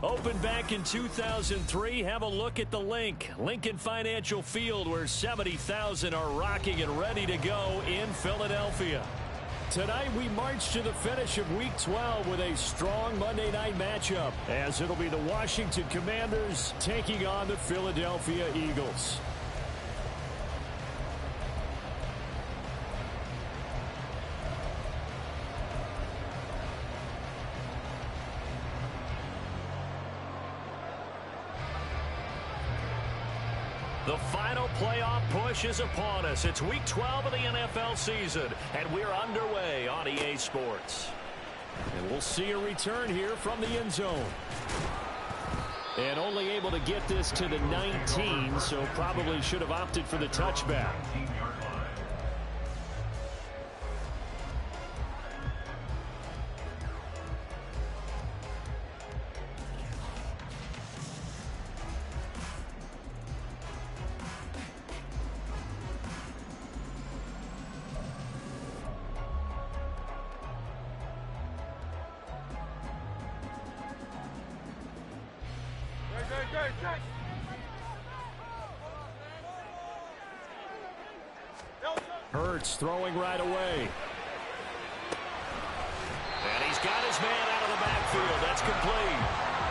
Opened back in 2003, have a look at the link. Lincoln Financial Field, where 70,000 are rocking and ready to go in Philadelphia. Tonight we march to the finish of Week 12 with a strong Monday night matchup, as it'll be the Washington Commanders taking on the Philadelphia Eagles. The final playoff push is upon us. It's Week 12 of the NFL season, and we're underway on EA Sports. And we'll see a return here from the end zone. And only able to get this to the 19, so probably should have opted for the touchback. Hurts throwing right away. And he's got his man out of the backfield. That's complete.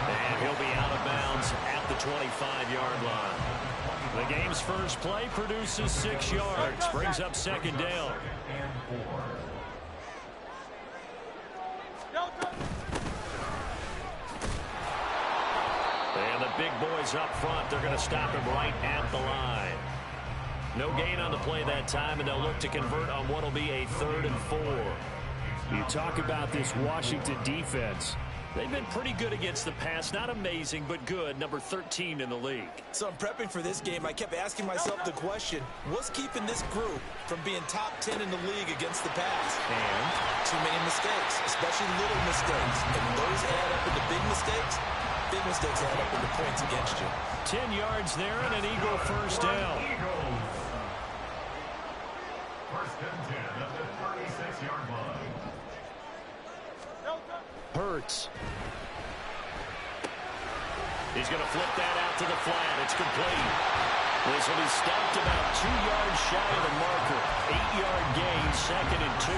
And he'll be out of bounds at the 25-yard line. The game's first play produces 6 yards. Brings up second down. And the big boys up front, they're going to stop him right at the line. No gain on the play that time, and they'll look to convert on what will be a 3rd and 4. You talk about this Washington defense. They've been pretty good against the pass. Not amazing, but good. Number 13 in the league. So I'm prepping for this game. I kept asking myself the question, what's keeping this group from being top 10 in the league against the pass? And too many mistakes, especially little mistakes. And when those add up into big mistakes add up into points against you. 10 yards there and an Eagle first down. First and 10 at the 36-yard line. Hurts. He's going to flip that out to the flat. It's complete. This will be stopped about 2 yards shy of the marker. 8-yard gain, 2nd and 2.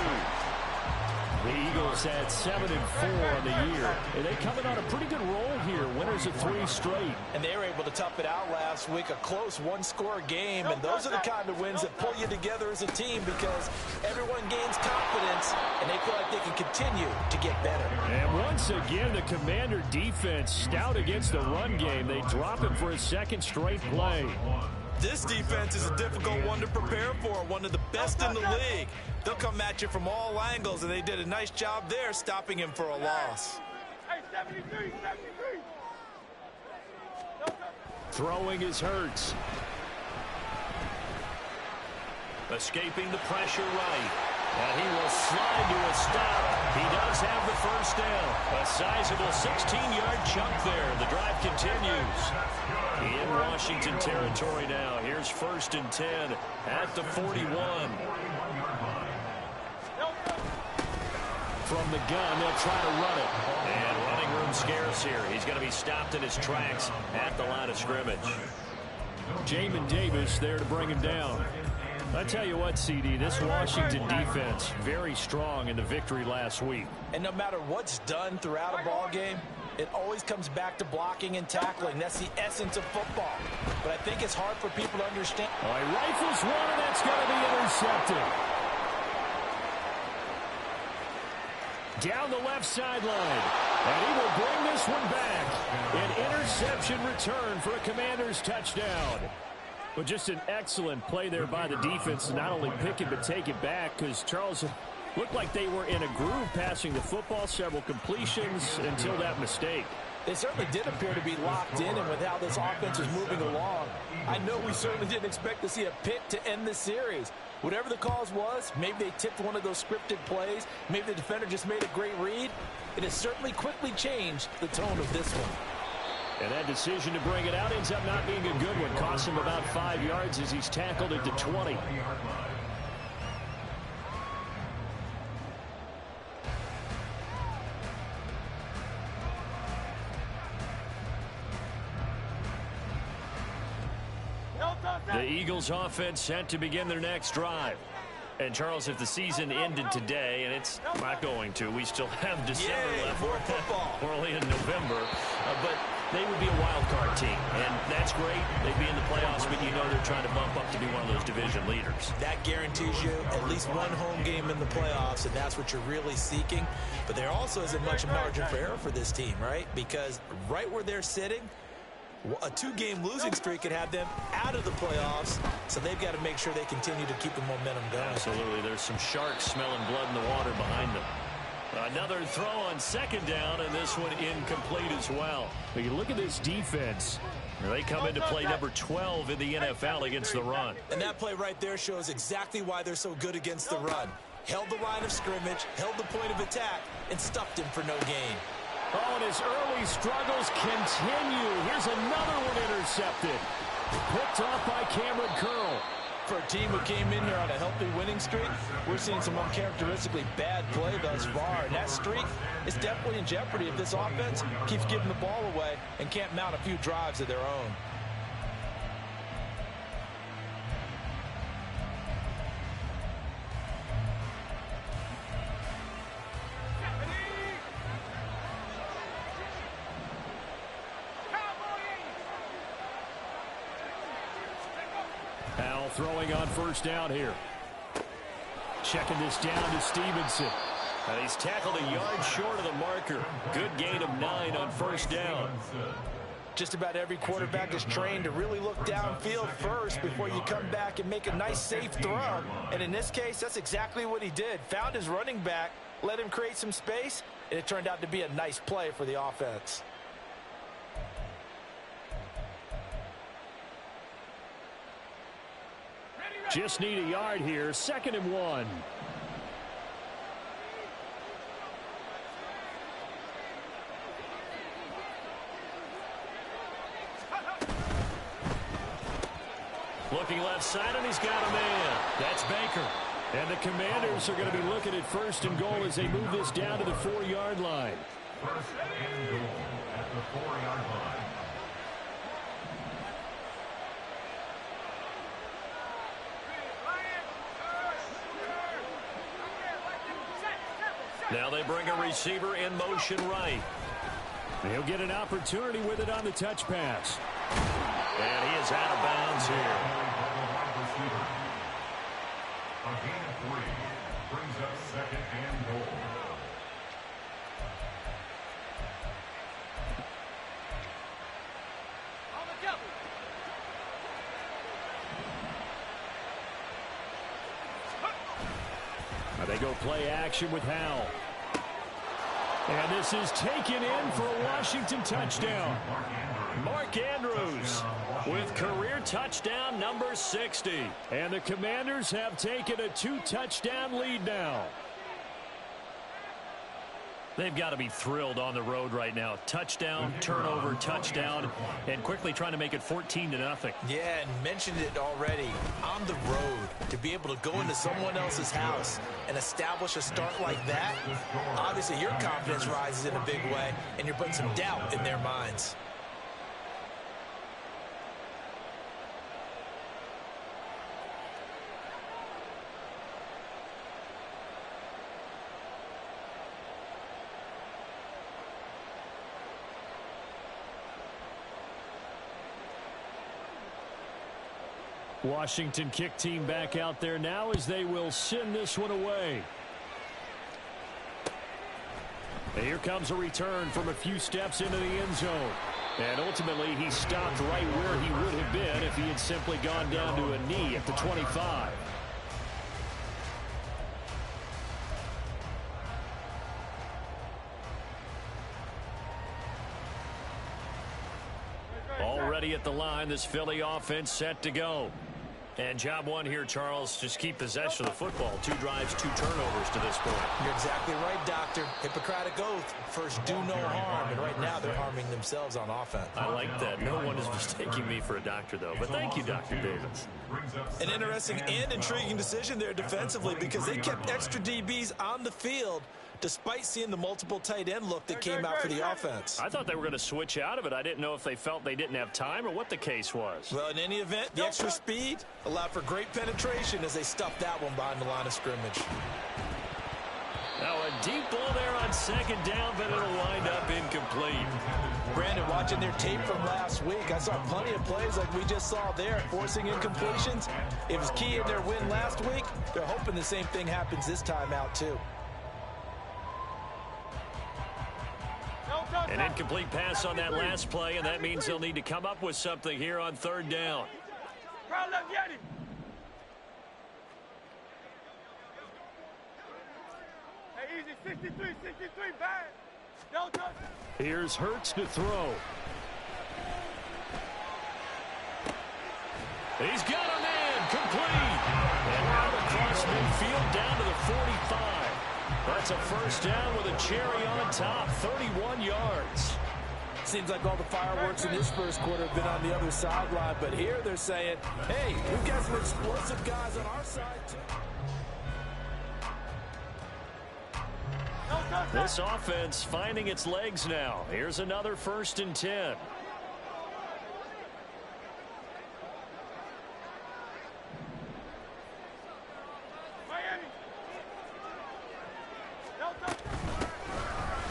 The Eagles had 7 and 4 on the year. And they coming on a pretty good roll here. Winners of 3 straight. And they were able to tough it out last week. A close one-score game. And those are the kind of wins that pull you together as a team because everyone gains confidence and they feel like they can continue to get better. And once again, the Commander defense stout against the run game. They drop him for his 2nd straight play. This defense is a difficult one to prepare for, one of the best in the league. They'll come at you from all angles, and they did a nice job there stopping him for a loss. Throwing is Hurts. Escaping the pressure right. And he will slide to a stop. He does have the first down. A sizable 16-yard chunk there. The drive continues. In Washington territory now. Here's 1st and 10 at the 41. From the gun, they'll try to run it. And running room scarce here. He's going to be stopped in his tracks at the line of scrimmage. Jamin Davis there to bring him down. I tell you what, CD, this Washington defense, very strong in the victory last week. And no matter what's done throughout a ball game, it always comes back to blocking and tackling. That's the essence of football. But I think it's hard for people to understand. He rifles one, and that's going to be intercepted. Down the left sideline. And he will bring this one back. An interception return for a Commanders touchdown. But just an excellent play there by the defense to not only pick it but take it back, because Charles looked like they were in a groove passing the football, several completions until that mistake. They certainly did appear to be locked in, and with how this offense is moving along, I know we certainly didn't expect to see a pick to end this series. Whatever the cause was, maybe they tipped one of those scripted plays, maybe the defender just made a great read. It has certainly quickly changed the tone of this one. And that decision to bring it out ends up not being a good one. Costs him about 5 yards as he's tackled at the 20. The Eagles offense set to begin their next drive. And, Charles, if the season ended today, and it's not going to, we still have December left. More football. We're only in November. But they would be a wild card team. And that's great. They'd be in the playoffs, but you know they're trying to bump up to be one of those division leaders. That guarantees you at least one home game in the playoffs, and that's what you're really seeking. But there also isn't much margin for error for this team, right? Because right where they're sitting, a 2-game losing streak could have them out of the playoffs, so they've got to make sure they continue to keep the momentum going. Absolutely. There's some sharks smelling blood in the water behind them. Another throw on second down, and this one incomplete as well. But you look at this defense. They come into play number 12 in the NFL against the run. And that play right there shows exactly why they're so good against the run. Held the line of scrimmage, held the point of attack, and stuffed him for no gain. Oh, and his early struggles continue. Here's another one intercepted. Picked off by Cameron Curl. For a team who came in here on a healthy winning streak, we're seeing some uncharacteristically bad play thus far. And that streak is definitely in jeopardy if this offense keeps giving the ball away and can't mount a few drives of their own. Throwing on first down here. Checking this down to Stevenson. And he's tackled a yard short of the marker. Good gain of 9 on first down. Just about every quarterback is trained to really look downfield first before you come back and make a nice, safe throw. And in this case, that's exactly what he did. Found his running back, let him create some space, and it turned out to be a nice play for the offense. Just need a yard here. 2nd and 1. Looking left side, and he's got a man. That's Baker. And the Commanders are going to be looking at 1st and goal as they move this down to the 4-yard line. 1st and goal at the 4-yard line. Now they bring a receiver in motion right. He'll get an opportunity with it on the touch pass. And he is out of bounds here. A gain of 3 brings up 2nd and goal. Now they go play action with Howell. And this is taken in for a Washington touchdown. Mark Andrews with career touchdown number 60. And the Commanders have taken a 2-touchdown lead now. They've got to be thrilled on the road right now. Touchdown, turnover, touchdown, and quickly trying to make it 14-0. Yeah, and mentioned it already. On the road, to be able to go into someone else's house and establish a start like that, obviously your confidence rises in a big way, and you're putting some doubt in their minds. Washington kick team back out there now as they will send this one away. And here comes a return from a few steps into the end zone. And ultimately he stopped right where he would have been if he had simply gone down to a knee at the 25. Already at the line, this Philly offense set to go. And job one here, Charles, just keep possession of the football. 2 drives, 2 turnovers to this point. You're exactly right, Doctor. Hippocratic oath. First, do no harm. And right now, they're harming themselves on offense. I like that. No one is mistaking me for a doctor, though. But thank you, Dr. Davis. An interesting and intriguing decision there defensively because they kept extra DBs on the field despite seeing the multiple tight end look that came out for the offense. I thought they were going to switch out of it. I didn't know if they felt they didn't have time or what the case was. Well, in any event, the extra speed allowed for great penetration as they stuffed that one behind the line of scrimmage. Now a deep ball there on second down, but it'll wind up incomplete. Brandon, watching their tape from last week, I saw plenty of plays like we just saw there, forcing incompletions. It was key in their win last week. They're hoping the same thing happens this time out, too. An incomplete pass on that last play, and that means they'll need to come up with something here on third down. Hey, easy, 63, bad. Here's Hurts to throw. He's got a man, complete. And out across midfield down to the 45. That's a first down with a cherry on top, 31 yards. Seems like all the fireworks in this first quarter have been on the other sideline, but here they're saying, hey, we've got some explosive guys on our side, too. This offense finding its legs now. Here's another 1st and 10.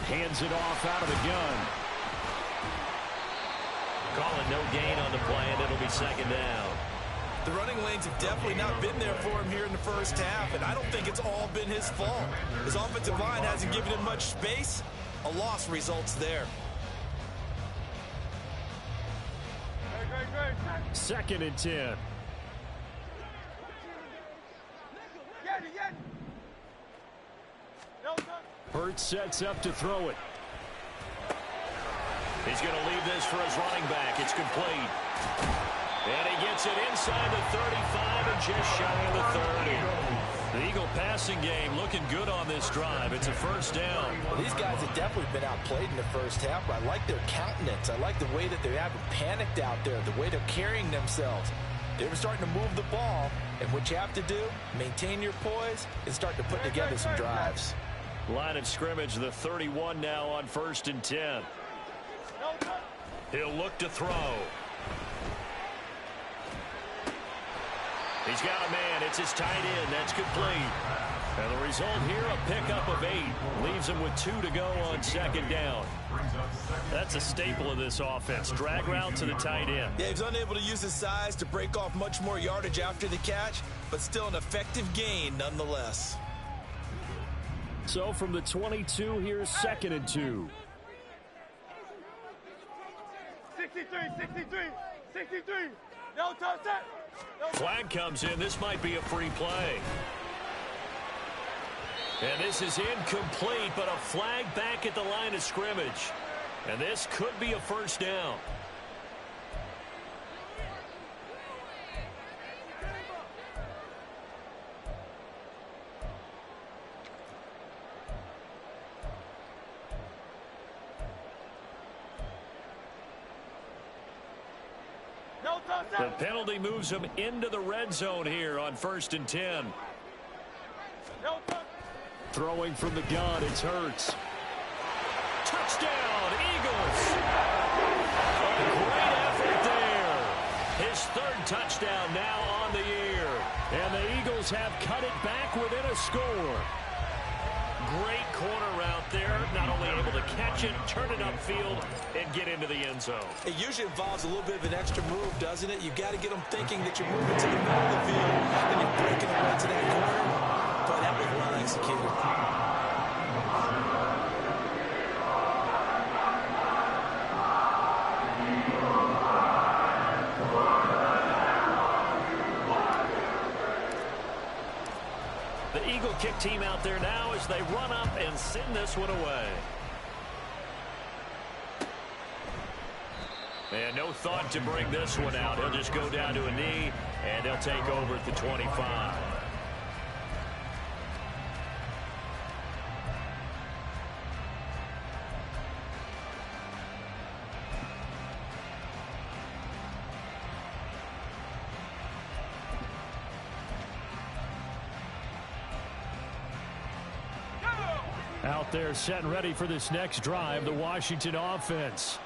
Hands it off out of the gun. Calling no gain on the play, and it'll be second down. The running lanes have definitely not been there for him here in the first half, and I don't think it's all been his fault. His offensive line hasn't given him much space. A loss results there. 2nd and 10. Hurts sets up to throw it. He's going to leave this for his running back. It's complete. And he gets it inside the 35 and just shy of the 30. The Eagle passing game looking good on this drive. It's a first down. Well, these guys have definitely been outplayed in the first half, but I like their countenance. I like the way that they haven't panicked out there, the way they're carrying themselves. They were starting to move the ball, and what you have to do, maintain your poise and start to put together some drives. Line of scrimmage, the 31 now on 1st and 10. He'll look to throw. He's got a man. It's his tight end. That's complete. And the result here, a pickup of 8. Leaves him with 2 to go on second down. That's a staple of this offense. Drag route to the tight end. Yeah, he's unable to use his size to break off much more yardage after the catch, but still an effective gain nonetheless. So from the 22, here's 2nd and 2. 63. No touchdown. Flag comes in. This might be a free play. And this is incomplete, but a flag back at the line of scrimmage. And this could be a first down. The penalty moves him into the red zone here on 1st and 10. Throwing from the gun, it's Hurts. Touchdown, Eagles! A great effort there. His 3rd touchdown now on the year. And the Eagles have cut it back within a score. Great corner route there. Not only able to catch it, turn it upfield, and get into the end zone. It usually involves a little bit of an extra move, doesn't it? You've got to get them thinking that you're moving to the middle of the field, and you're breaking away to that corner. But that was well executed. The Eagle kick team out there now as they run up and send this one away. And no thought to bring this one out. He'll just go down to a knee, and they'll take over at the 25. Out there setting ready for this next drive, the Washington offense.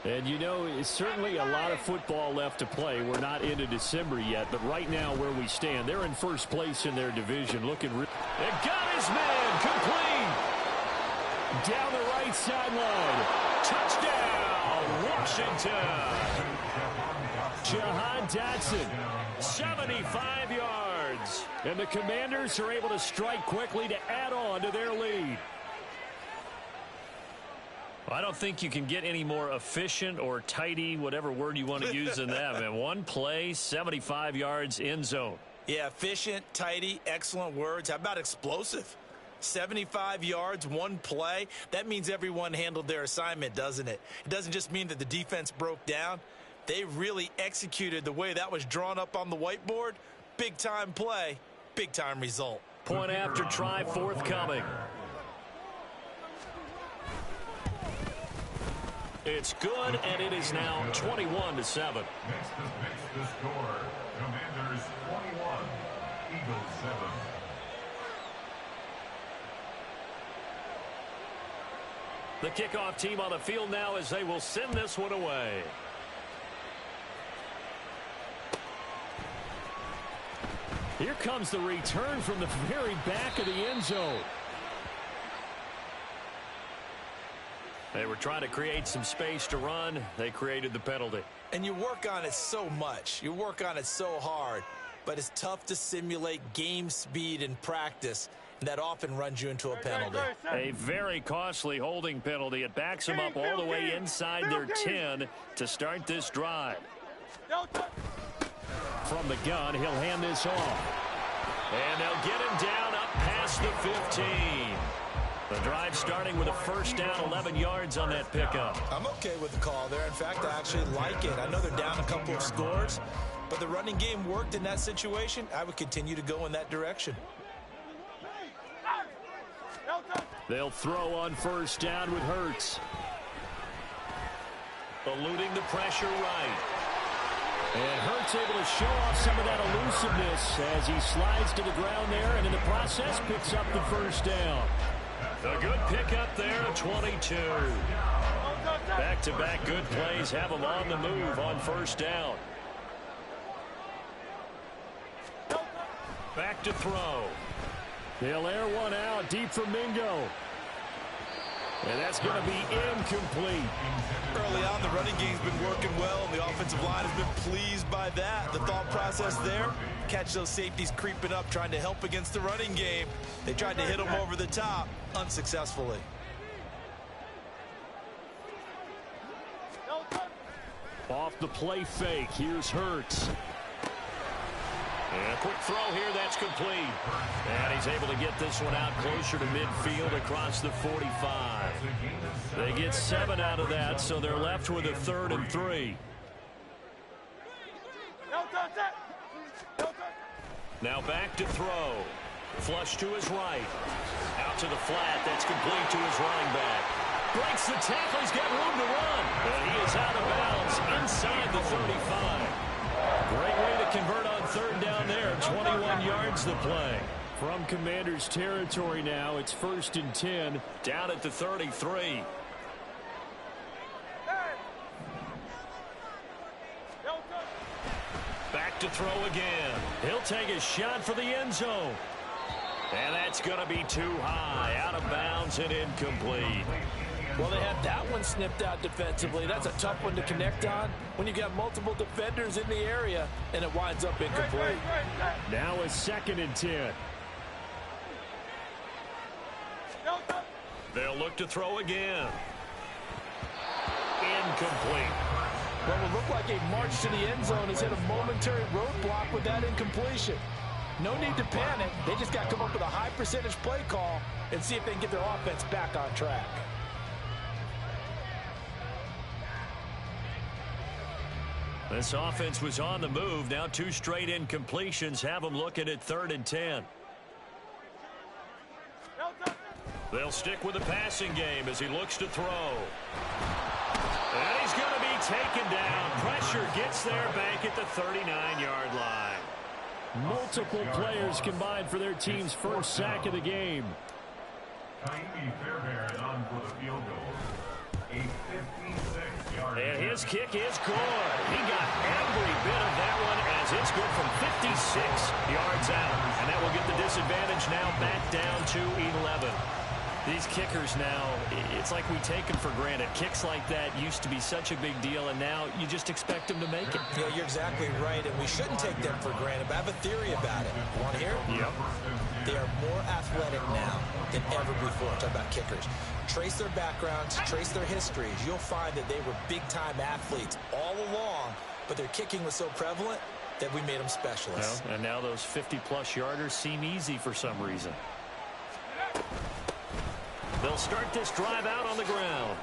And, you know, it's certainly a lot of football left to play. We're not into December yet, but right now where we stand, they're in first place in their division. Looking and got his man complete. Down the right sideline. Touchdown, Washington. Jahan Dotson, 75 yards. And the Commanders are able to strike quickly to add on to their lead. I don't think you can get any more efficient or tidy, whatever word you want to use in that. Man, one play, 75 yards, end zone. Yeah, efficient, tidy, excellent words. How about explosive? 75 yards, one play. That means everyone handled their assignment, doesn't it? It doesn't just mean that the defense broke down. They really executed the way that was drawn up on the whiteboard. Big-time play, big-time result. Point after try forthcoming. It's good, and it is now 21-7. Makes the score. Commanders 21, Eagles 7. The kickoff team on the field now as they will send this one away. Here comes the return from the very back of the end zone. They were trying to create some space to run. They created the penalty. And you work on it so much. You work on it so hard. But it's tough to simulate game speed in practice. And that often runs you into a penalty. A very costly holding penalty. It backs them up all the way inside their 10 to start this drive. From the gun, he'll hand this off. And they'll get him down up past the 15. The drive starting with a first down, 11 yards on that pickup. I'm okay with the call there. In fact, I actually like it. I know they're down a couple of scores, but the running game worked in that situation. I would continue to go in that direction. They'll throw on first down with Hurts. Eluding the pressure right. And Hurts able to show off some of that elusiveness as he slides to the ground there, and in the process picks up the first down. A good pickup there, 22. Back-to-back good plays have them on the move on first down. Back to throw. He'll air one out deep for Mingo. And that's going to be incomplete. Early on, the running game's been working well, and the offensive line has been pleased by that. The thought process there, catch those safeties creeping up, trying to help against the running game. They tried to hit them over the top, unsuccessfully. Off the play fake, here's Hurts. And a quick throw here, that's complete. And he's able to get this one out closer to midfield across the 45. They get 7 out of that, so they're left with a 3rd and 3. Now back to throw. Flush to his right. Out to the flat, that's complete to his running back. Breaks the tackle, he's got room to run. And he is out of bounds inside the 35. Great way to convert on 3rd down there. 21 yards the play. From Commanders territory now, it's 1st and 10, down at the 33. Back to throw again. He'll take a shot for the end zone. And that's going to be too high, out of bounds and incomplete. Well, they had that one snipped out defensively. That's a tough one to connect on when you got multiple defenders in the area, and it winds up incomplete. Now a 2nd and 10. They'll look to throw again. Incomplete. Well, it looked like a march to the end zone has hit a momentary roadblock with that incompletion. No need to panic. They just got to come up with a high percentage play call and see if they can get their offense back on track. This offense was on the move. Now 2 straight incompletions have them looking at 3rd and 10. They'll stick with the passing game as he looks to throw. And he's going to be taken down. Pressure gets there back at the 39-yard line. Multiple players combined for their team's first sack of the game. Fairbairn on for the field goal. A 56-yard. And his kick is good. He got every bit of that one as it's good from 56 yards out. And that will get the disadvantage now back down to 11. These kickers now, it's like we take them for granted. Kicks like that used to be such a big deal, and now you just expect them to make it. Yeah, you're exactly right, and we shouldn't take them for granted, but I have a theory about it. Want to hear it? Yep. They are more athletic now than ever before. I'm talking about kickers. Trace their backgrounds, trace their histories. You'll find that they were big-time athletes all along, but their kicking was so prevalent that we made them specialists. Well, and now those 50-plus yarders seem easy for some reason. They'll start this drive out on the ground.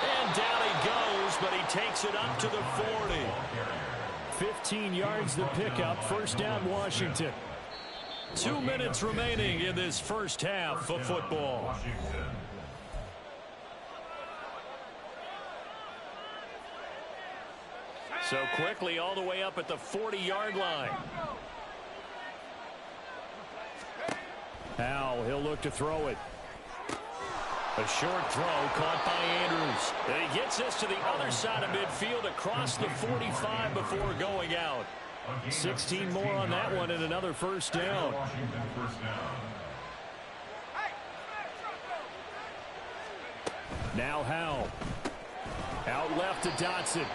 And down he goes, but he takes it up to the 40. 15 yards the pickup. First down, Washington. 2 minutes remaining in this first half of football. So quickly all the way up at the 40-yard line. Now he'll look to throw it. A short throw caught by Andrews. And he gets this to the other side of midfield across the 45 before going out. 16 more on that one and another first down. Now Howell. Out left to Dotson.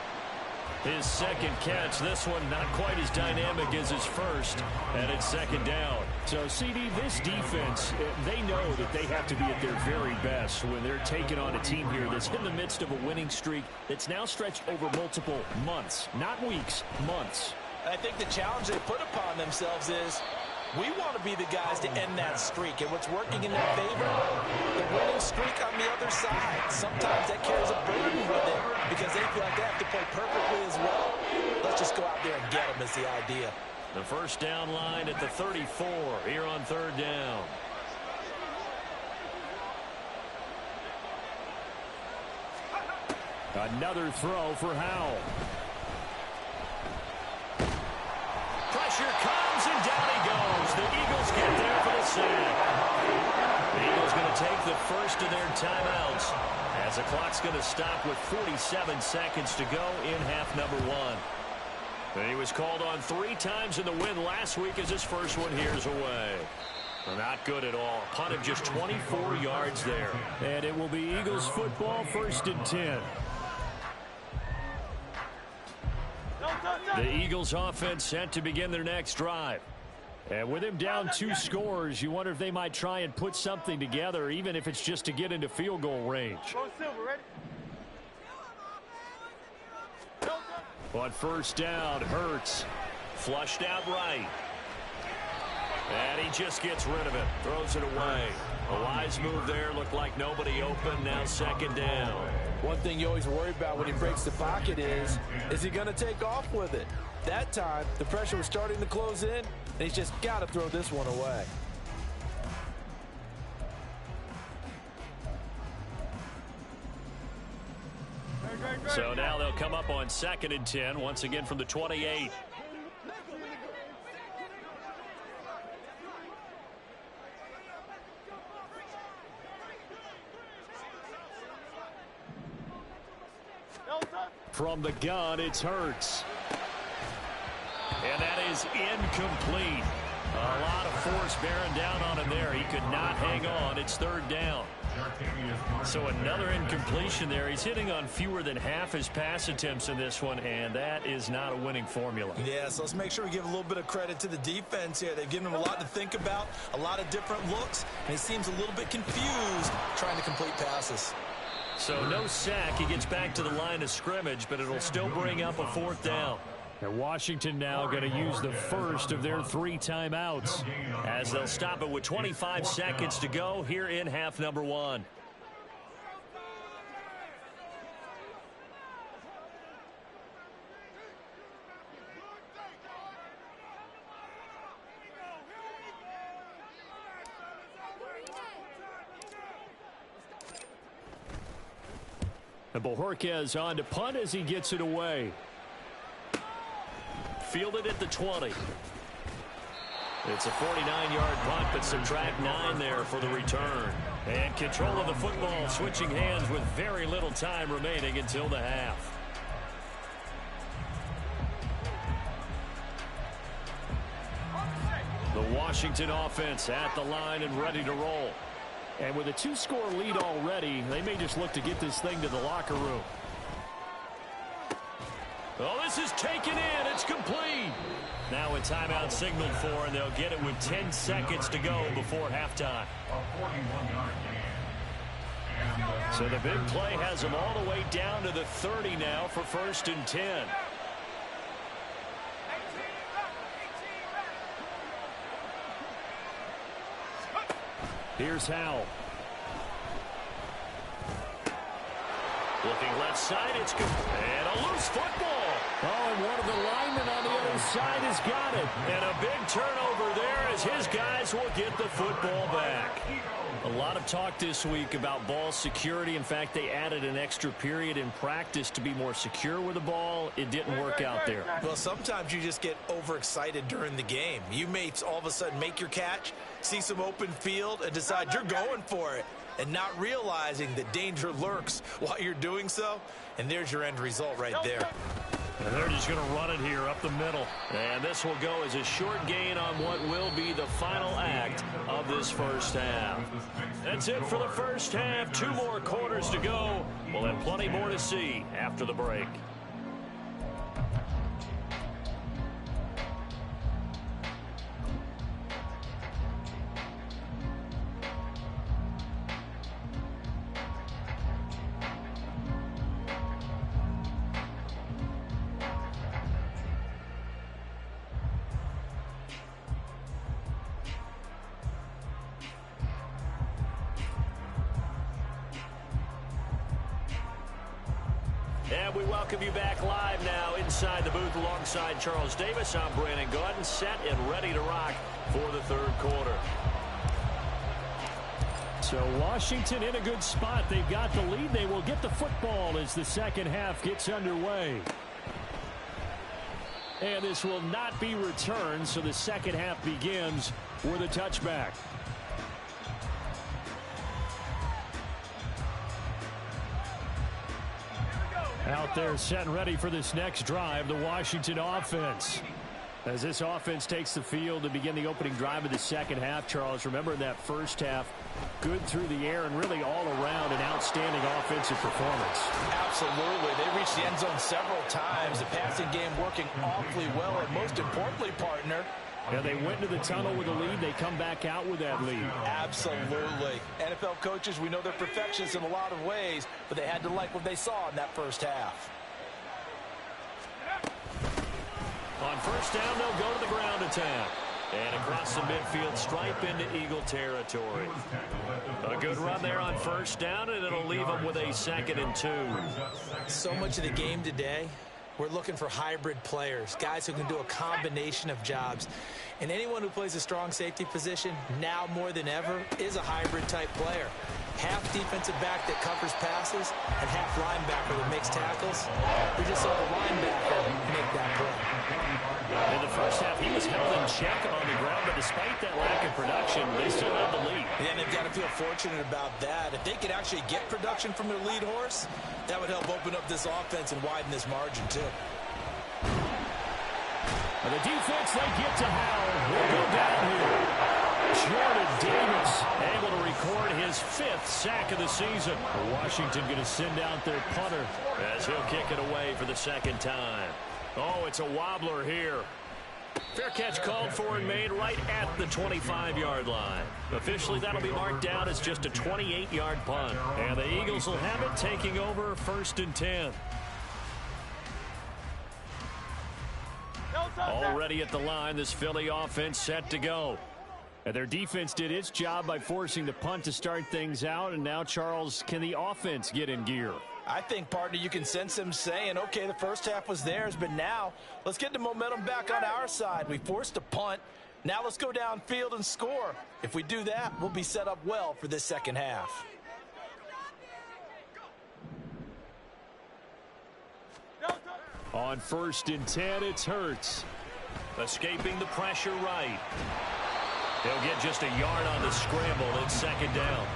His second catch. This one not quite as dynamic as his first. And it's second down. So, CD, this defense, they know that they have to be at their very best when they're taking on a team here that's in the midst of a winning streak that's now stretched over multiple months. Not weeks, months. I think the challenge they put upon themselves is we want to be the guys to end that streak. And what's working in their favor, the winning streak on the other side. Sometimes that carries a burden with it because they feel like they have to play perfectly as well. Let's just go out there and get them is the idea. The first down line at the 34 here on third down. Another throw for Howell. Pressure comes and down he goes. The Eagles get there for the sack. The Eagles going to take the first of their timeouts as the clock's going to stop with 47 seconds to go in half number one. And he was called on 3 times in the win last week as his first one here's away. Not good at all. Punt of just 24 yards there. And it will be Eagles football, first and 10. The Eagles offense set to begin their next drive. And with him down 2 scores, you wonder if they might try and put something together, even if it's just to get into field goal range. On first down, Hurts. Flushed out right. And he just gets rid of it. Throws it away. A wise move there. Looked like nobody open. Now second down. One thing you always worry about when he breaks the pocket is he going to take off with it? That time, the pressure was starting to close in, and he's just got to throw this one away. So now they'll come up on second and 10, once again from the 28. From the gun, it's Hurts. And that is incomplete. A lot of force bearing down on him there. He could not hang on. It's third down. So another incompletion there. He's hitting on fewer than half his pass attempts in this one, and that is not a winning formula. Yeah, so let's make sure we give a little bit of credit to the defense here. They've given him a lot to think about, a lot of different looks, and he seems a little bit confused trying to complete passes. So no sack. He gets back to the line of scrimmage, but it'll still bring up a fourth down. And Washington now going to use the first of their 3 timeouts as they'll stop it with 25 seconds to go here in half number one. And Bojorquez on to punt as he gets it away. Fielded at the 20. It's a 49-yard punt, but subtract 9 there for the return. And control of the football, switching hands with very little time remaining until the half. The Washington offense at the line and ready to roll. And with a 2-score lead already, they may just look to get this thing to the locker room. Oh, this is taken in. It's complete. Now a timeout signaled for, and they'll get it with 10 seconds to go before halftime. So the big play has them all the way down to the 30 now for 1st and 10. Here's Howell. Looking left side, it's good. And a loose football. Oh, and one of the linemen on the other side has got it. And a big turnover there as his guys will get the football back. A lot of talk this week about ball security. In fact, they added an extra period in practice to be more secure with the ball. It didn't work out there. Well, sometimes you just get overexcited during the game. You may all of a sudden make your catch, see some open field, and decide you're going for it, and not realizing that danger lurks while you're doing so. And there's your end result right there. And they're just going to run it here up the middle. And this will go as a short gain on what will be the final act of this first half. That's it for the first half. 2 more quarters to go. We'll have plenty more to see after the break. And we welcome you back live now inside the booth alongside Charles Davis. I'm Brandon Gordon, set and ready to rock for the 3rd quarter. So Washington in a good spot. They've got the lead. They will get the football as the second half gets underway. And this will not be returned, so the second half begins with a touchback. Out there set and ready for this next drive, the Washington offense. As this offense takes the field to begin the opening drive of the second half, Charles, remember in that first half, good through the air and really all around an outstanding offensive performance. Absolutely. They reached the end zone several times. The passing game working awfully well, and most importantly, partner, yeah, they went to the tunnel with a lead. They come back out with that lead. Absolutely. NFL coaches, we know they're perfectionists in a lot of ways, but they had to like what they saw in that first half. On first down, they'll go to the ground attack. And across the midfield stripe into Eagle territory. A good run there on first down, and it'll leave them with a 2nd and 2. So much of the game today, we're looking for hybrid players, guys who can do a combination of jobs. And anyone who plays a strong safety position, now more than ever, is a hybrid type player. Half defensive back that covers passes, and half linebacker that makes tackles. We just saw the linebacker make that play. In the first half, he was held in check on the ground, but despite that lack of production, they still have the lead. Yeah, and they've got to feel fortunate about that. If they could actually get production from their lead horse, that would help open up this offense and widen this margin, too. And the defense, they get to Howell. Will go down here. Jordan Davis able to record his 5th sack of the season. Washington going to send out their punter as he'll kick it away for the 2nd time. Oh, it's a wobbler here. Fair catch called for and made right at the 25-yard line. Officially, that'll be marked down as just a 28-yard punt. And the Eagles will have it, taking over 1st and 10. Already at the line, this Philly offense set to go. And their defense did its job by forcing the punt to start things out. And now, Charles, can the offense get in gear? I think, partner, you can sense them saying, okay, the first half was theirs, but now let's get the momentum back on our side. We forced a punt. Now let's go downfield and score. If we do that, we'll be set up well for this second half. On 1st and 10, it's Hurts. Escaping the pressure right. He'll get just a yard on the scramble. It's second down.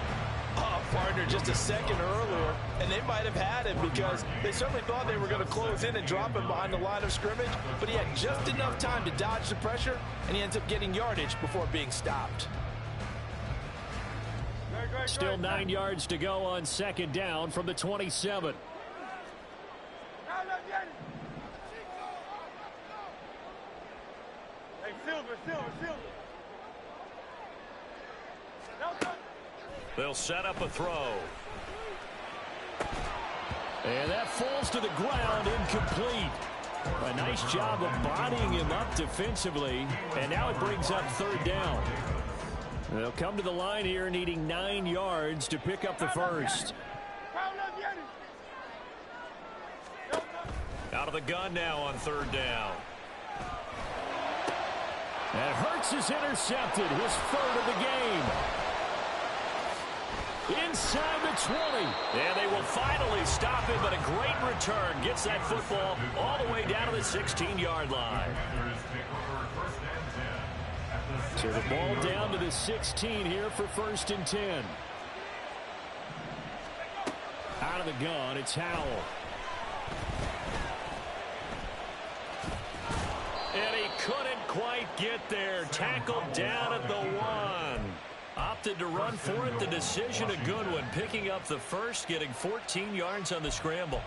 Oh, partner, just a second earlier, and they might have had him because they certainly thought they were going to close in and drop him behind the line of scrimmage, but he had just enough time to dodge the pressure, and he ends up getting yardage before being stopped. Still 9 yards to go on second down from the 27. Hey, Silver. They'll set up a throw. And that falls to the ground, incomplete. A nice job of bodying him up defensively. And now it brings up third down. They'll come to the line here needing 9 yards to pick up the first. Out of the gun now on third down. And Hurts is intercepted, his third of the game. Inside the 20. And they will finally stop him, but a great return. Gets that football all the way down to the 16-yard line. So the ball down to the 16 here for first and 10. Out of the gun, it's Howell. And he couldn't quite get there. Tackled down at the 1. Opted to run for it. The decision a good one. Picking up the first, getting 14 yards on the scramble.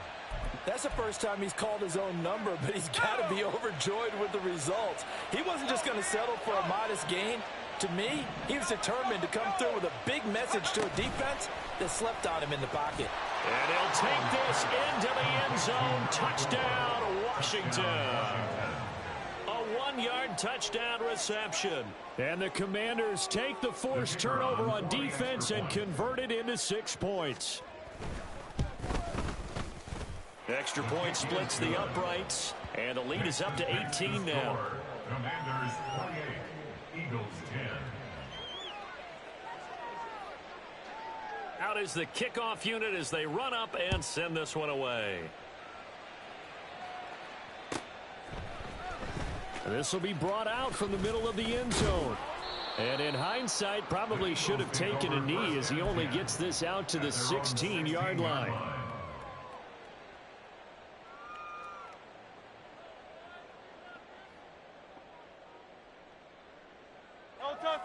That's the first time he's called his own number, but he's got to be overjoyed with the results. He wasn't just going to settle for a modest gain. To me, he was determined to come through with a big message to a defense that slept on him in the pocket. And he'll take this into the end zone. Touchdown, Washington. A 1-yard touchdown reception. And the Commanders take the forced turnover on defense and convert it into 6 points. Extra point splits the uprights, and the lead is up to 18 now. Commanders 28, Eagles 10. Out is the kickoff unit as they run up and send this one away. This will be brought out from the middle of the end zone. And in hindsight, probably should have taken a knee as he only gets this out to the 16-yard line.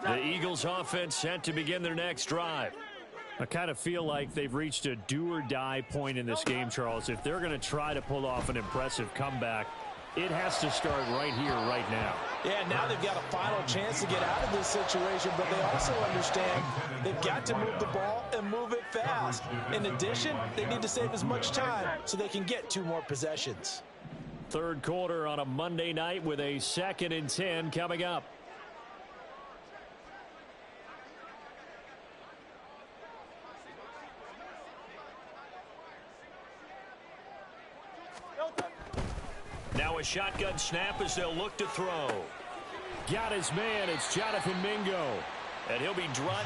The Eagles offense set to begin their next drive. I kind of feel like they've reached a do-or-die point in this game, Charles. If they're going to try to pull off an impressive comeback, it has to start right here, right now. Yeah, now they've got a final chance to get out of this situation, but they also understand they've got to move the ball and move it fast. In addition, they need to save as much time so they can get 2 more possessions. Third quarter on a Monday night with a 2nd and 10 coming up. Now a shotgun snap as they'll look to throw. Got his man. It's Jonathan Mingo. And he'll be drawn.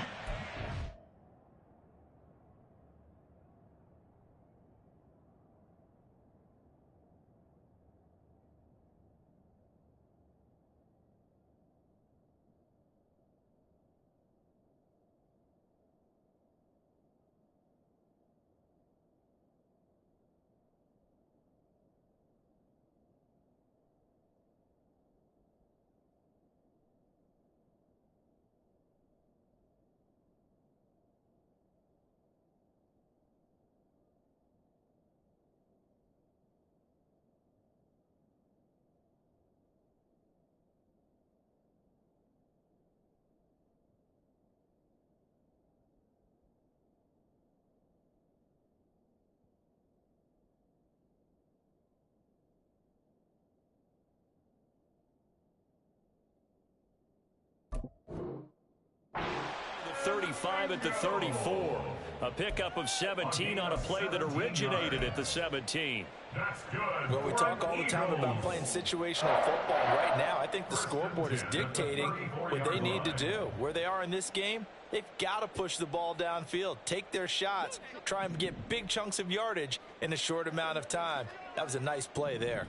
The 35 at the 34. A pickup of 17 on a play that originated at the 17. That's good. Well, we talk all the time about playing situational football. Right now, I think the scoreboard is dictating what they need to do. Where they are in this game, they've got to push the ball downfield, take their shots, try and get big chunks of yardage in a short amount of time. That was a nice play there.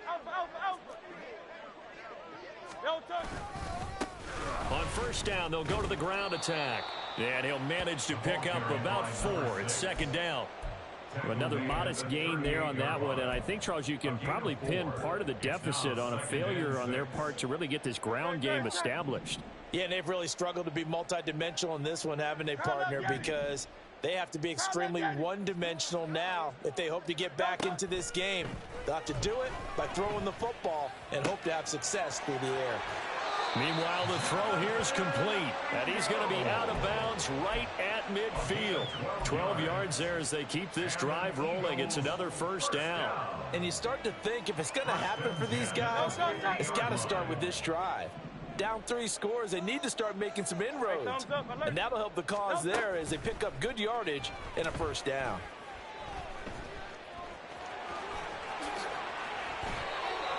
Alpha, alpha, No touch. On first down, they'll go to the ground attack. And he'll manage to pick up about 4. It's second down. Another modest gain there on that one. And I think, Charles, you can probably pin part of the deficit on a failure on their part to really get this ground game established. Yeah, and they've really struggled to be multidimensional in this one, haven't they, partner? Because they have to be extremely one-dimensional now if they hope to get back into this game. They'll have to do it by throwing the football and hope to have success through the air. Meanwhile, the throw here is complete, and he's going to be out of bounds right at midfield. 12 yards there as they keep this drive rolling. It's another first down. And you start to think if it's going to happen for these guys, it's got to start with this drive. Down 3 scores, they need to start making some inroads. And that'll help the cause there as they pick up good yardage and a first down.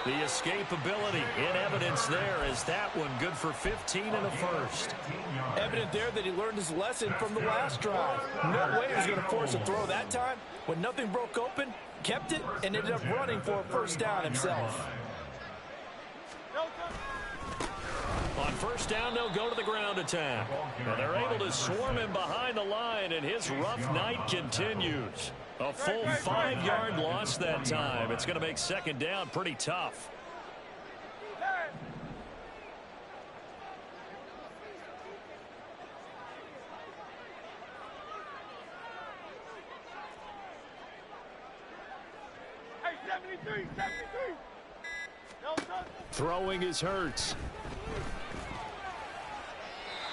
The escapability in evidence there as that one good for 15 and a first. Evident there that he learned his lesson from the last drive. No way he was going to force a throw that time. When nothing broke open, kept it, and ended up running for a first down himself. On first down, they'll go to the ground attack. And they're able to swarm him behind the line, and his rough night continues. A full 5-yard loss that time. It's going to make second down pretty tough. Hey, 73, 73. No touch. Throwing is Hurts.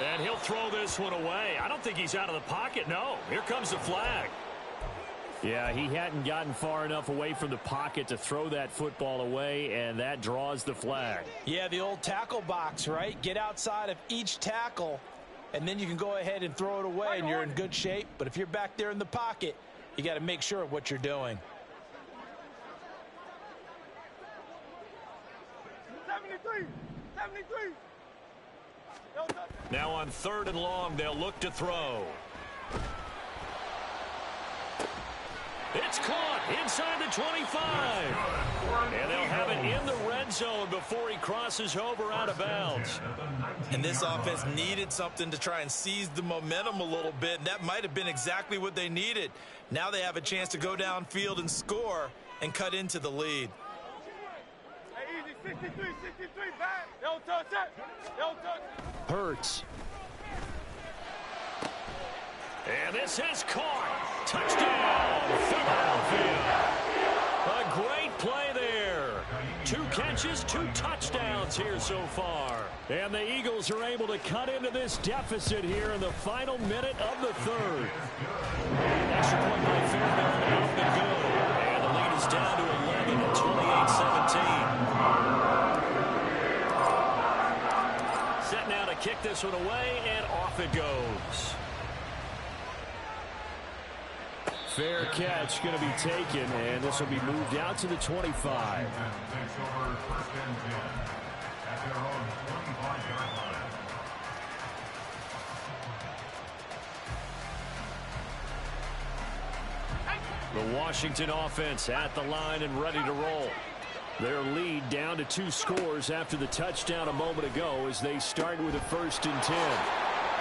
And he'll throw this one away. I don't think he's out of the pocket. No, here comes the flag. Yeah, he hadn't gotten far enough away from the pocket to throw that football away, and that draws the flag. Yeah, the old tackle box, right? Get outside of each tackle, and then you can go ahead and throw it away, and you're in good shape. But if you're back there in the pocket, you got to make sure of what you're doing. 73, 73. No touch. Now on 3rd and long, they'll look to throw. It's caught inside the 25. And they'll have it in the red zone before he crosses over out of bounds. And this offense needed something to try and seize the momentum a little bit. And that might have been exactly what they needed. Now they have a chance to go downfield and score and cut into the lead. Hey, easy, 63, 63, back. No touch it. No touch. Hurts. And this is caught. Touchdown, Philadelphia. A great play there. 2 catches, 2 touchdowns here so far. And the Eagles are able to cut into this deficit here in the final minute of the 3rd. Extra point by Fairbairn, up and good. And the lead is down to 11 at 28-17. Set now to kick this one away, and off it goes. Fair catch going to be taken, and this will be moved out to the 25. The Washington offense at the line and ready to roll. Their lead down to 2 scores after the touchdown a moment ago as they start with a 1st and 10.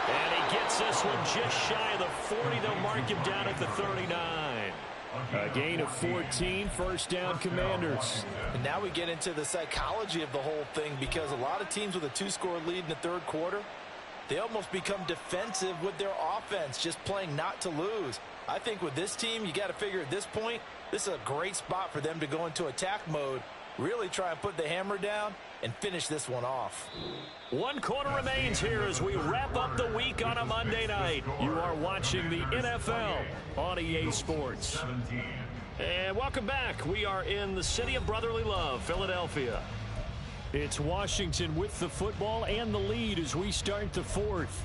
And he gets this one just shy of the 40. They'll mark him down at the 39. A gain of 14, first down, Commanders. And now we get into the psychology of the whole thing, because a lot of teams with a 2-score lead in the 3rd quarter, they almost become defensive with their offense, just playing not to lose. I think with this team, you got to figure at this point, this is a great spot for them to go into attack mode, really try and put the hammer down and finish this one off. 1 quarter remains here as we wrap up the week on a Monday night. You are watching the NFL on EA Sports. And welcome back. We are in the city of brotherly love, Philadelphia. It's Washington with the football and the lead as we start the 4th.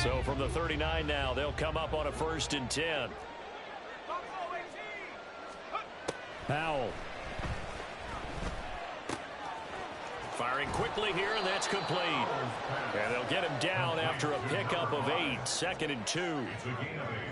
So from the 39 now, they'll come up on a 1st and 10. Powell. Firing quickly here, and that's complete. And they'll get him down after a pickup of 8, 2nd and 2.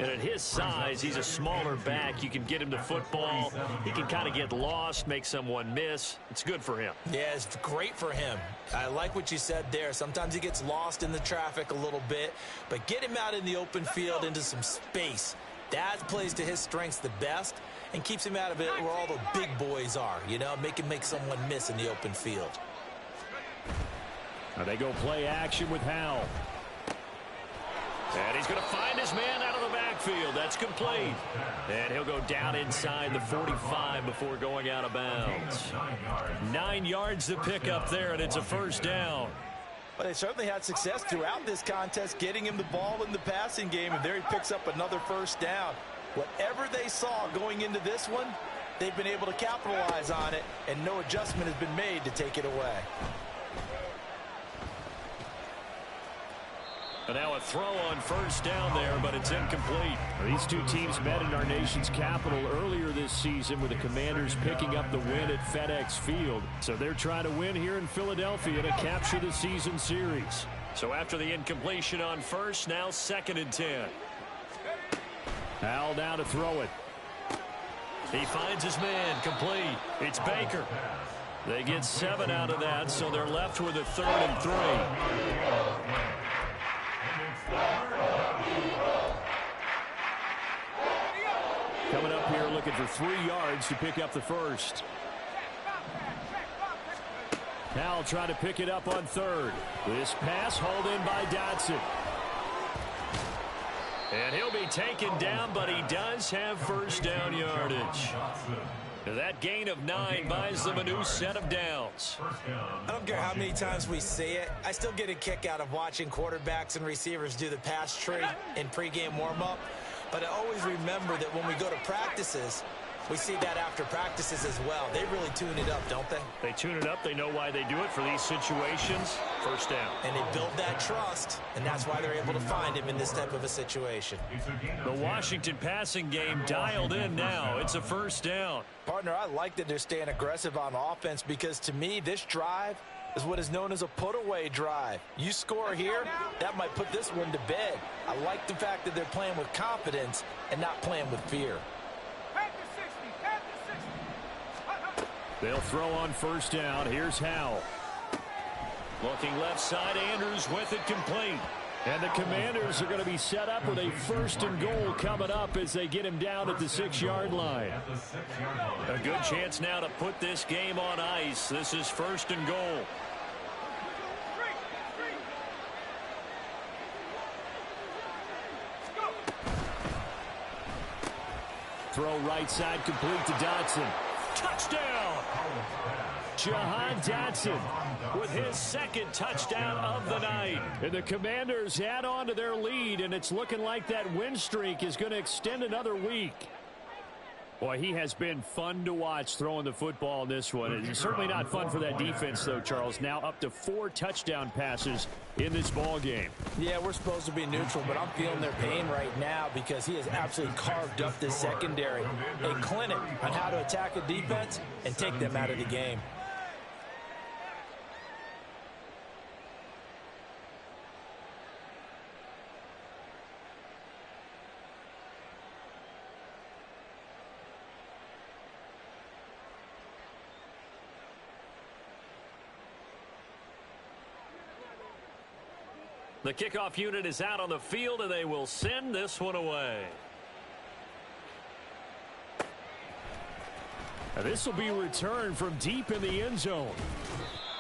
And at his size, he's a smaller back. You can get him to football. He can kind of get lost, make someone miss. It's good for him. Yeah, it's great for him. I like what you said there. Sometimes he gets lost in the traffic a little bit, but get him out in the open field into some space. That plays to his strengths the best and keeps him out of it where all the big boys are, you know, make someone miss in the open field. Now they go play action with Howell. And he's going to find his man out of the backfield. That's complete. And he'll go down inside the 45 before going out of bounds. 9 yards to pick up there, and it's a first down. But they certainly had success throughout this contest, getting him the ball in the passing game, and there he picks up another first down. Whatever they saw going into this one, they've been able to capitalize on it, and no adjustment has been made to take it away. And now a throw on first down there, but it's incomplete. These two teams met in our nation's capital earlier this season with the Commanders picking up the win at FedEx Field. So they're trying to win here in Philadelphia to capture the season series. So after the incompletion on first, now 2nd and 10. Howell now to throw it. He finds his man, complete. It's Baker. They get 7 out of that, so they're left with a 3rd and 3. Coming up here looking for 3 yards to pick up the first. Howell trying to pick it up on 3rd. This pass hauled in by Dotson. And he'll be taken down, but he does have first down yardage. That gain of 9 buys them a new set of downs. I don't care how many times we see it. I still get a kick out of watching quarterbacks and receivers do the pass tree in pregame warm-up. But I always remember that when we go to practices, we see that after practices as well. They really tune it up, don't they? They tune it up. They know why they do it for these situations. First down. And they build that trust, and that's why they're able to find him in this type of a situation. The Washington passing game dialed in now. It's a first down. Partner, I like that they're staying aggressive on offense because, to me, this drive is what is known as a put-away drive. You score here, that might put this one to bed. I like the fact that they're playing with confidence and not playing with fear. They'll throw on first down. Here's Howell. Looking left side, Andrews with it complete. And the Commanders are going to be set up with a 1st and goal coming up as they get him down at the 6-yard line. A good chance now to put this game on ice. This is 1st and goal. Throw right side complete to Dotson. Touchdown! Jahan Dotson with his 2nd touchdown of the night. And the Commanders add on to their lead, and it's looking like that win streak is going to extend another week. Boy, he has been fun to watch throwing the football in this one. It's certainly not fun for that defense, though, Charles. Now up to 4 touchdown passes in this ball game. Yeah, we're supposed to be neutral, but I'm feeling their pain right now because he has absolutely carved up this secondary. A clinic on how to attack a defense and take them out of the game. The kickoff unit is out on the field, and they will send this one away. And this will be returned from deep in the end zone.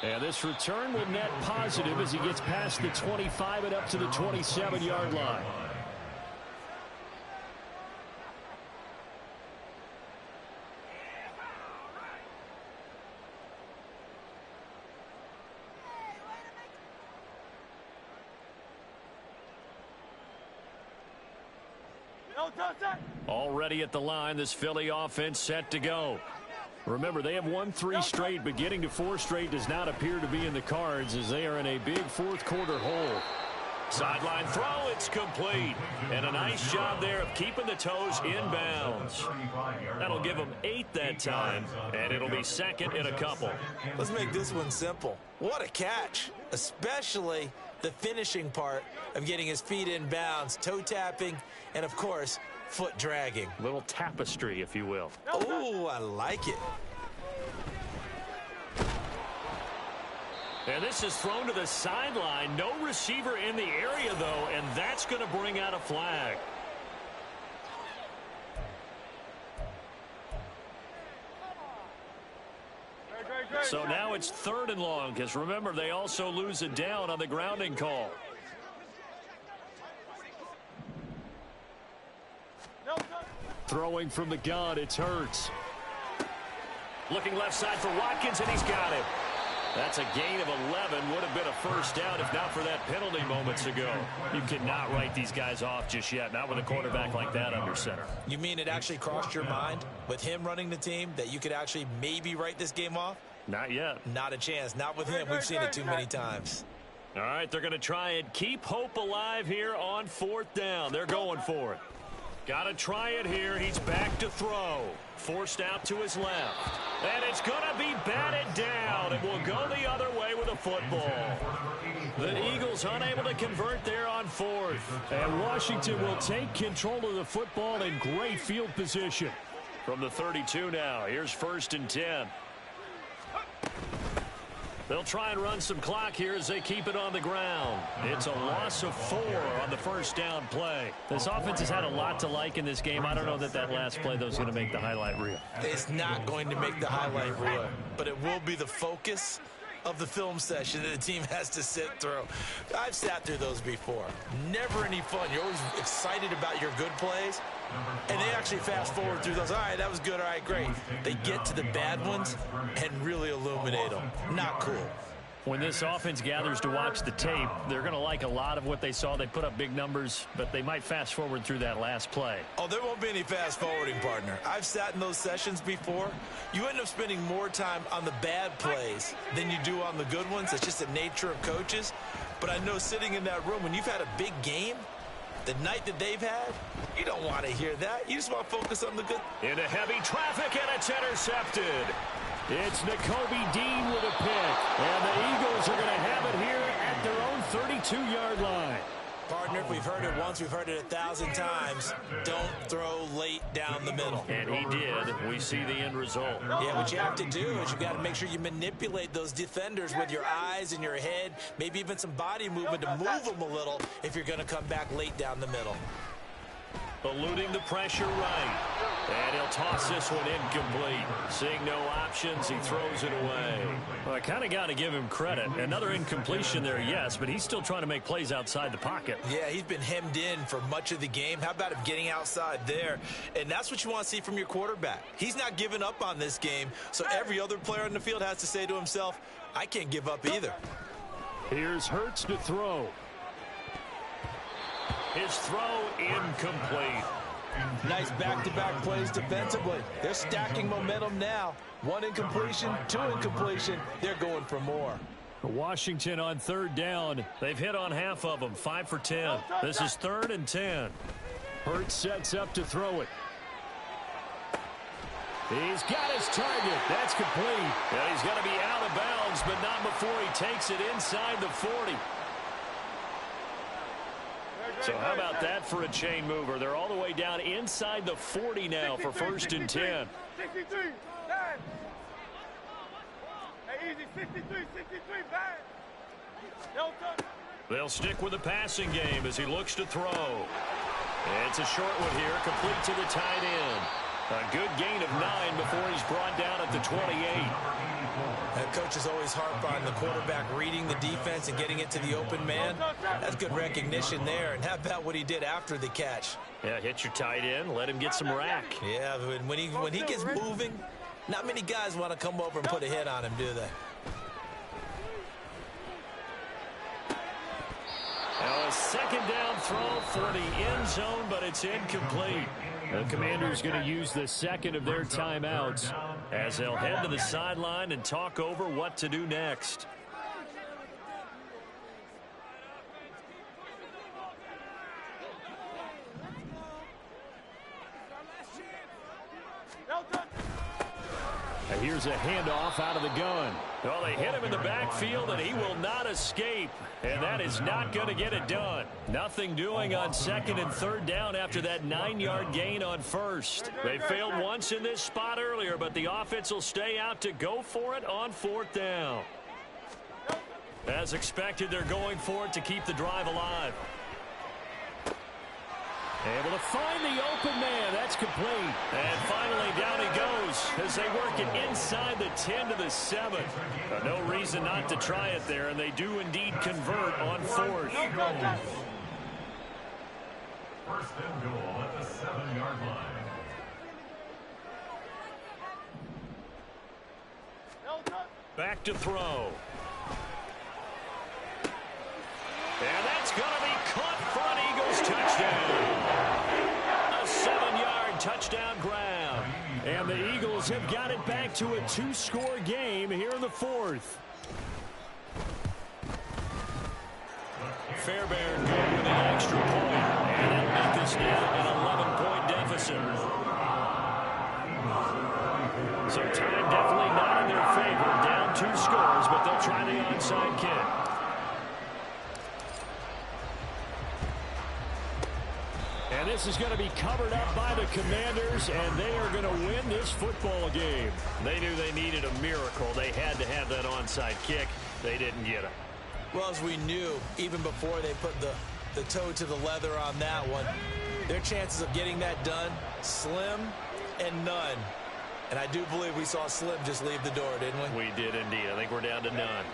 And this return will net positive as he gets past the 25 and up to the 27-yard line. Already at the line, this Philly offense set to go. Remember, they have won 3 straight, but getting to 4 straight does not appear to be in the cards as they are in a big 4th quarter hole. Sideline throw, it's complete. And a nice job there of keeping the toes in bounds. That'll give them 8 that time, and it'll be second in a couple. Let's make this one simple. What a catch, especially the finishing part of getting his feet in bounds, toe tapping, and, of course, foot dragging. Little tapestry, if you will. Oh, I like it. And this is thrown to the sideline. No receiver in the area, though, and that's going to bring out a flag. So now it's 3rd and long, because remember, they also lose it down on the grounding call. Throwing from the gun, it's Hurts. Looking left side for Watkins, and he's got it. That's a gain of 11. Would have been a first down if not for that penalty moments ago. You cannot write these guys off just yet, not with a quarterback like that under center. You mean it actually crossed your mind with him running the team that you could actually maybe write this game off? Not yet. Not a chance. Not with him. We've seen it too many times. All right, they're going to try and keep hope alive here on 4th down. They're going for it. Got to try it here. He's back to throw. Forced out to his left. And it's going to be batted down. It will go the other way with a football. The Eagles unable to convert there on 4th. And Washington will take control of the football in great field position. From the 32 now, here's 1st and 10. They'll try and run some clock here as they keep it on the ground. It's a loss of 4 on the first down play. This offense has had a lot to like in this game. I don't know that last play, though, is going to make the highlight reel. It's not going to make the highlight reel, but it will be the focus of the film session that the team has to sit through. I've sat through those before. Never any fun. You're always excited about your good plays, and they actually fast forward through those. All right, that was good. All right, great. They get to the bad ones and really illuminate them. Not cool. When this offense gathers to watch the tape, they're going to like a lot of what they saw. They put up big numbers, but they might fast forward through that last play. Oh, there won't be any fast forwarding, partner. I've sat in those sessions before. You end up spending more time on the bad plays than you do on the good ones. It's just the nature of coaches. But I know sitting in that room, when you've had a big game, the night that they've had, you don't want to hear that. You just want to focus on the good. Into heavy traffic, and it's intercepted. It's Nakobe Dean with a pick. And the Eagles are going to have it here at their own 32-yard line. Partner, if we've heard it once, we've heard it 1,000 times. Don't throw late down the middle. And he did. We see the end result. Yeah, what you have to do is you've got to make sure you manipulate those defenders with your eyes and your head, maybe even some body movement to move them a little if you're going to come back late down the middle. Eluding the pressure right. And he'll toss this one incomplete. Seeing no options, he throws it away. Well, I kind of got to give him credit. Another incompletion there, yes, but he's still trying to make plays outside the pocket. Yeah, he's been hemmed in for much of the game. How about him getting outside there? And that's what you want to see from your quarterback. He's not giving up on this game, so every other player on the field has to say to himself, I can't give up either. Here's Hurts to throw. His throw incomplete. Nice back-to-back plays defensively. They're stacking momentum now. 1 incompletion, 2 incompletion. They're going for more. Washington on 3rd down. They've hit on half of them, 5 for 10. This is 3rd and 10. Hurts sets up to throw it. He's got his target. That's complete. And he's going to be out of bounds, but not before he takes it inside the 40. So how about that for a chain mover? They're all the way down inside the 40 now for 1st and 10. 63, bad. Hey, easy, 63, bad. They'll stick with the passing game as he looks to throw. It's a short one here, complete to the tight end. A good gain of 9 before he's brought down at the 28. Coaches always harp on the quarterback reading the defense and getting it to the open man. That's good recognition there. And how about what he did after the catch? Yeah, hit your tight end, let him get some rack. Yeah, when he gets moving, not many guys want to come over and put a hit on him, do they? Now a 2nd down throw for the end zone, but it's incomplete. The Commanders going to use the 2nd of their timeouts as they'll head to the sideline and talk over what to do next. And here's a handoff out of the gun. Well, they hit him in the backfield, and he will not escape. And that is not going to get it done. Nothing doing on 2nd and 3rd down after that 9-yard gain on 1st. They failed once in this spot earlier, but the offense will stay out to go for it on 4th down. As expected, they're going for it to keep the drive alive. Able to find the open man. That's complete. And finally, down he goes as they work it inside the 10 to the 7. No reason not to try it there, and they do indeed convert on 4th. First and goal at the 7-yard line. Back to throw. And that's going to be caught for an Eagles touchdown. A 7-yard touchdown grab. And the Eagles have got it back to a 2-score game here in the 4th. Fairbairn going with an extra point. And that'll make this now an 11-point deficit. So time definitely not in their favor. Down 2 scores, but they'll try the onside kick. And this is going to be covered up by the Commanders, and they are going to win this football game. They knew they needed a miracle. They had to have that onside kick. They didn't get it. Well, as we knew, even before they put the toe to the leather on that one, their chances of getting that done, slim and none. And I do believe we saw Slim just leave the door, didn't we? We did indeed. I think we're down to none.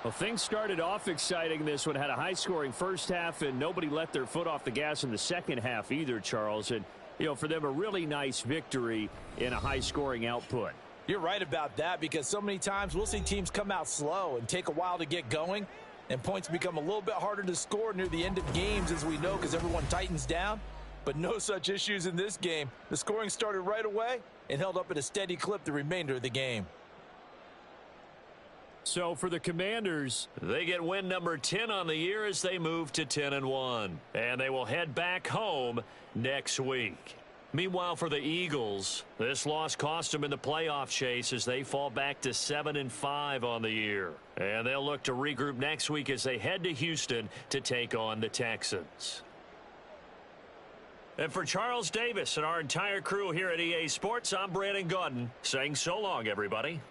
Well, things started off exciting. This one had a high-scoring first half, and nobody let their foot off the gas in the second half either, Charles. And, you know, for them, a really nice victory in a high-scoring output. You're right about that, because so many times we'll see teams come out slow and take a while to get going, and points become a little bit harder to score near the end of games, as we know, because everyone tightens down. But no such issues in this game. The scoring started right away and held up at a steady clip the remainder of the game. So for the Commanders, they get win number 10 on the year as they move to 10-1. And they will head back home next week. Meanwhile, for the Eagles, this loss cost them in the playoff chase as they fall back to 7-5 on the year. And they'll look to regroup next week as they head to Houston to take on the Texans. And for Charles Davis and our entire crew here at EA Sports, I'm Brandon Gaudin saying so long, everybody.